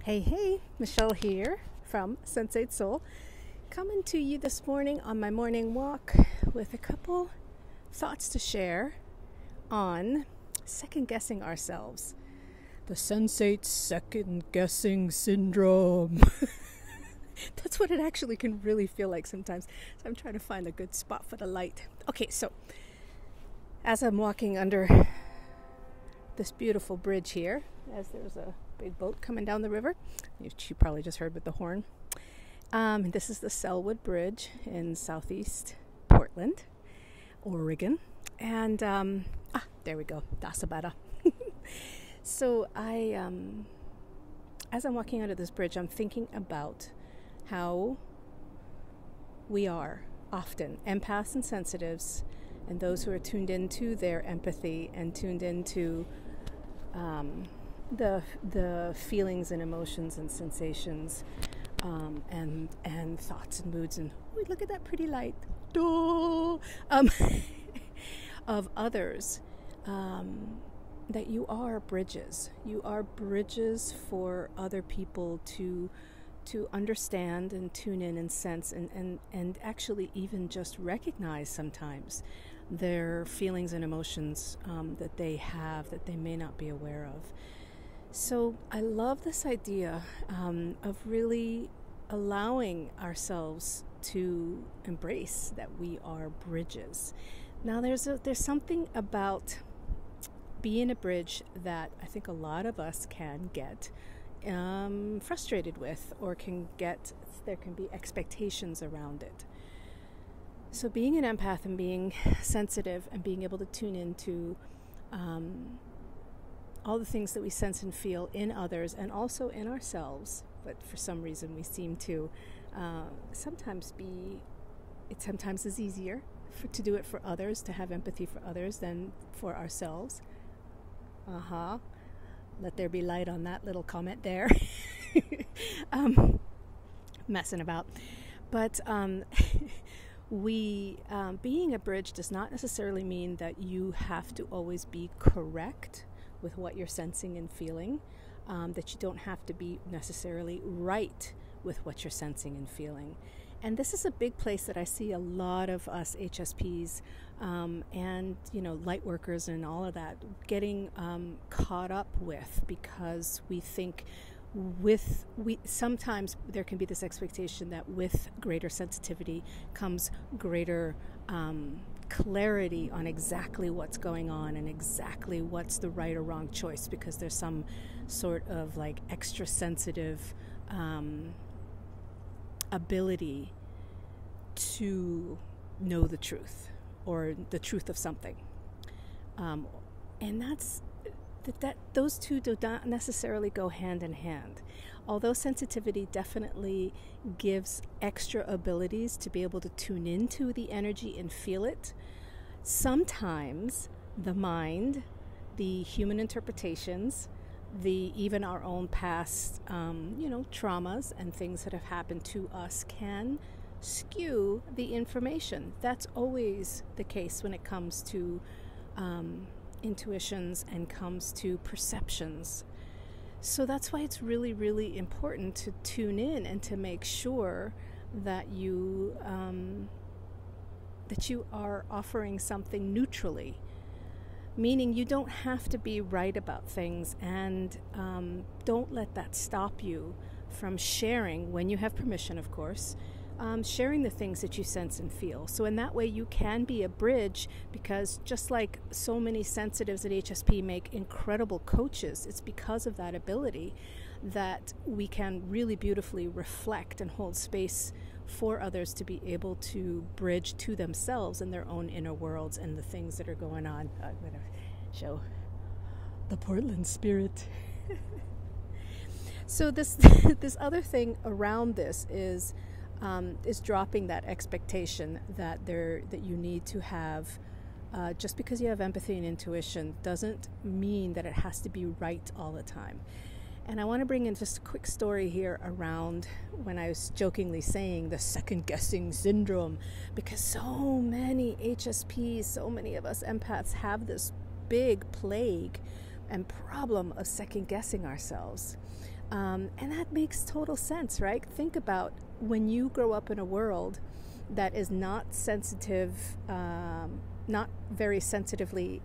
Hey, Michelle here from Sensate Soul, coming to you this morning on my morning walk with a couple thoughts to share on second guessing ourselves. The Sensate second guessing syndrome. That's what it actually can really feel like sometimes. So I'm trying to find a good spot for the light. Okay, so as I'm walking under this beautiful bridge here, as there's a big boat coming down the river, you probably just heard with the horn. This is the Selwood Bridge in southeast Portland, Oregon. And there we go, that's better. So as I'm walking under this bridge, I'm thinking about how we are often empaths and sensitives, and those who are tuned into their empathy and tuned into the feelings and emotions and sensations and thoughts and moods and look at that pretty light of others, that you are bridges. You are bridges for other people to understand and tune in and sense and actually even just recognize sometimes their feelings and emotions that they have that they may not be aware of. So I love this idea of really allowing ourselves to embrace that we are bridges. Now there's something about being a bridge that I think a lot of us can get frustrated with, or there can be expectations around it. So being an empath and being sensitive and being able to tune into all the things that we sense and feel in others and also in ourselves, but for some reason we seem to sometimes is easier to do it for others, to have empathy for others than for ourselves. Let there be light on that little comment there. Messing about. But being a bridge does not necessarily mean that you have to always be correct with what you're sensing and feeling, that you don't have to be necessarily right with what you're sensing and feeling. And this is a big place that I see a lot of us HSPs and light workers and all of that getting caught up with, because we think sometimes there can be this expectation that with greater sensitivity comes greater clarity on exactly what's going on and exactly what's the right or wrong choice, because there's some sort of like extra sensitive ability to know the truth or the truth of something, and that those two do not necessarily go hand in hand. Although sensitivity definitely gives extra abilities to be able to tune into the energy and feel it, sometimes the mind, the human interpretations, even our own past traumas and things that have happened to us can skew the information. That's always the case when it comes to intuitions and comes to perceptions. So that's why it's really, really important to tune in and to make sure that you are offering something neutrally, meaning you don't have to be right about things, and don't let that stop you from sharing, when you have permission, of course, sharing the things that you sense and feel. So in that way you can be a bridge, because just like so many sensitives at HSP make incredible coaches, it's because of that ability that we can really beautifully reflect and hold space for others to be able to bridge to themselves and their own inner worlds and the things that are going on. I'm going to show the Portland spirit. So this other thing around this is dropping that expectation that you need to have. Just because you have empathy and intuition doesn't mean that it has to be right all the time. And I want to bring in just a quick story here around when I was jokingly saying the second guessing syndrome, because so many HSPs, so many of us empaths have this big plague and problem of second guessing ourselves. And that makes total sense, right? Think about when you grow up in a world that is not sensitive, not very sensitively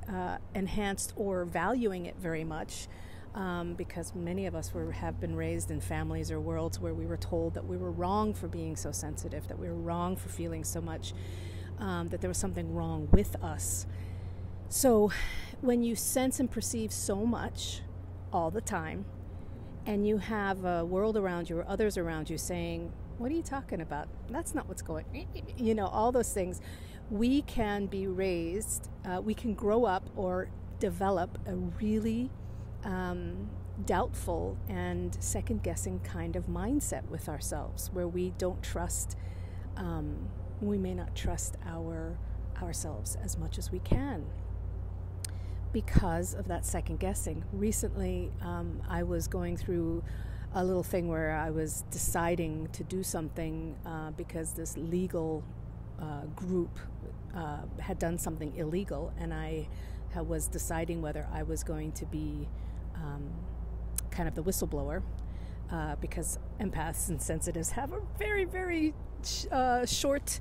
enhanced or valuing it very much, because many of us have been raised in families or worlds where we were told that we were wrong for being so sensitive, that we were wrong for feeling so much, that there was something wrong with us. So when you sense and perceive so much all the time, and you have a world around you or others around you saying, what are you talking about? That's not what's going on. All those things. We can be raised, we can grow up or develop a really doubtful and second-guessing kind of mindset with ourselves, where we don't trust, we may not trust ourselves as much as we can, because of that second guessing. Recently, I was going through a little thing where I was deciding to do something because this legal group had done something illegal, and I was deciding whether I was going to be kind of the whistleblower, because empaths and sensitives have a very, very short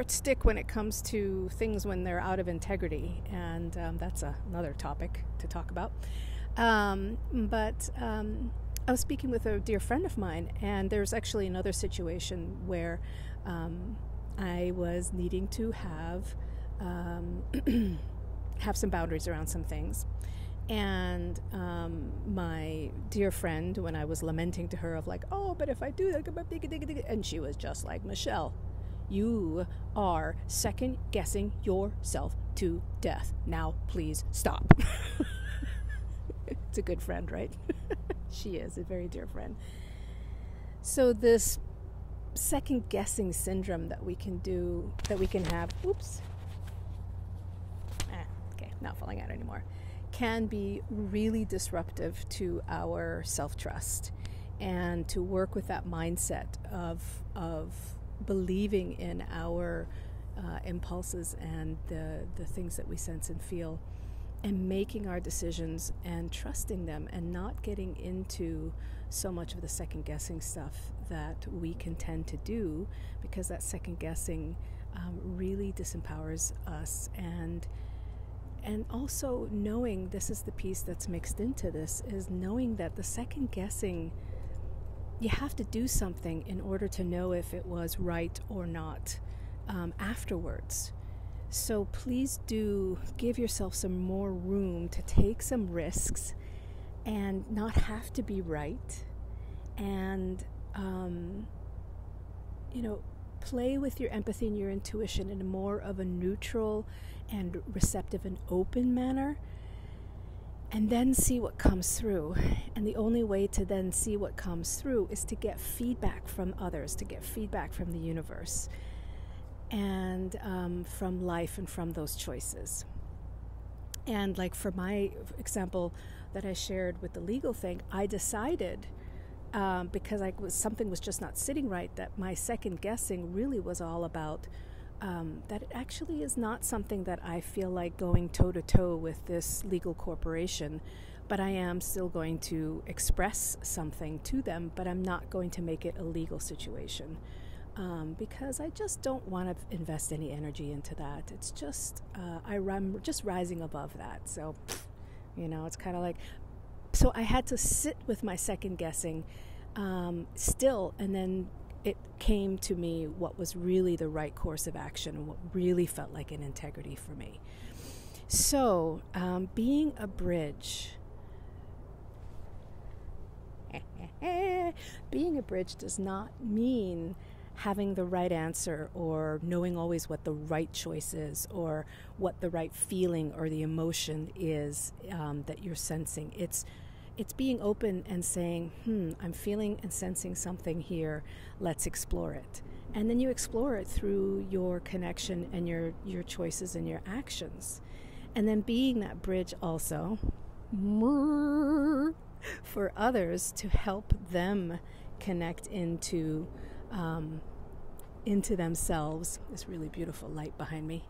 stick when it comes to things when they're out of integrity, and that's another topic to talk about. But I was speaking with a dear friend of mine, and there's actually another situation where I was needing to have some boundaries around some things. And my dear friend, when I was lamenting to her of like, oh, but if I do that, and she was just like, Michelle, you are second guessing yourself to death. Now, please stop. It's a good friend, right? She is a very dear friend. So this second guessing syndrome that we can have, okay, not falling out anymore, can be really disruptive to our self-trust, and to work with that mindset of believing in our impulses and the things that we sense and feel, and making our decisions and trusting them, and not getting into so much of the second guessing stuff that we can tend to do, because that second guessing really disempowers us. And also knowing, this is the piece that's mixed into this, is knowing that the second guessing, you have to do something in order to know if it was right or not afterwards. So please do give yourself some more room to take some risks and not have to be right. And, play with your empathy and your intuition in a more of a neutral and receptive and open manner, and then see what comes through. And the only way to then see what comes through is to get feedback from others, to get feedback from the universe, and from life and from those choices. And like for my example that I shared with the legal thing, I decided, because something was just not sitting right, that my second guessing really was all about that it actually is not something that I feel like going toe-to-toe with this legal corporation, but I am still going to express something to them, but I'm not going to make it a legal situation, because I just don't want to invest any energy into that. It's just, I'm just rising above that. So, it's kind of like, so I had to sit with my second guessing still, and then it came to me what was really the right course of action and what really felt like an integrity for me. So being a bridge, does not mean having the right answer or knowing always what the right choice is or what the right feeling or the emotion is that you're sensing. It's being open and saying, I'm feeling and sensing something here. Let's explore it. And then you explore it through your connection and your choices and your actions. And then being that bridge also for others, to help them connect into themselves. This really beautiful light behind me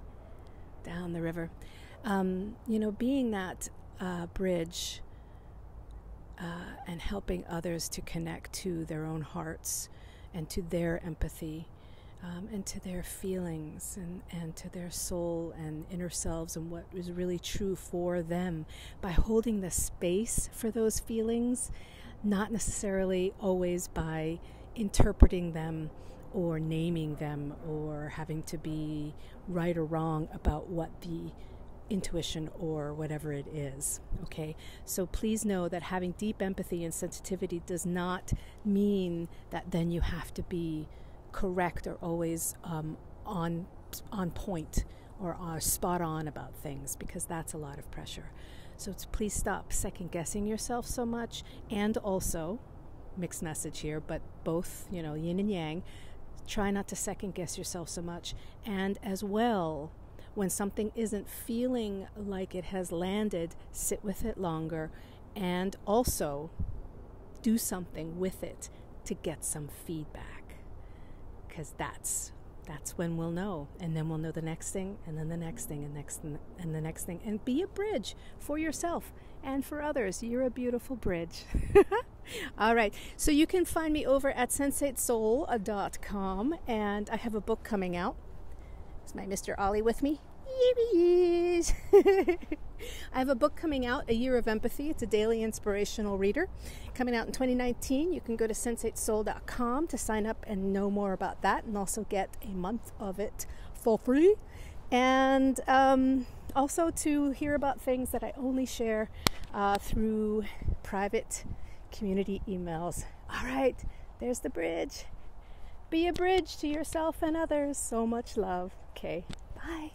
down the river. Being that bridge and helping others to connect to their own hearts and to their empathy, and to their feelings, and to their soul and inner selves, and what is really true for them, by holding the space for those feelings, not necessarily always by interpreting them or naming them or having to be right or wrong about what the intuition or whatever it is. Okay, so please know that having deep empathy and sensitivity does not mean that then you have to be correct or always on point or spot on about things, because that's a lot of pressure. So please stop second guessing yourself so much, and also, mixed message here, but both, yin and yang, try not to second guess yourself so much. And as well, when something isn't feeling like it has landed, sit with it longer, and also do something with it to get some feedback, because that's when we'll know, and then we'll know the next thing, and then the next thing, and the next thing, and be a bridge for yourself and for others. You're a beautiful bridge. All right, so you can find me over at sensatesoul.com, and I have a book coming out. Is my Mr. Ollie with me? Here he is. I have a book coming out, A Year of Empathy. It's a daily inspirational reader coming out in 2019. You can go to sensatesoul.com to sign up and know more about that, and also get a month of it for free. And also to hear about things that I only share through private community emails. All right, there's the bridge. Be a bridge to yourself and others. So much love. Okay, bye.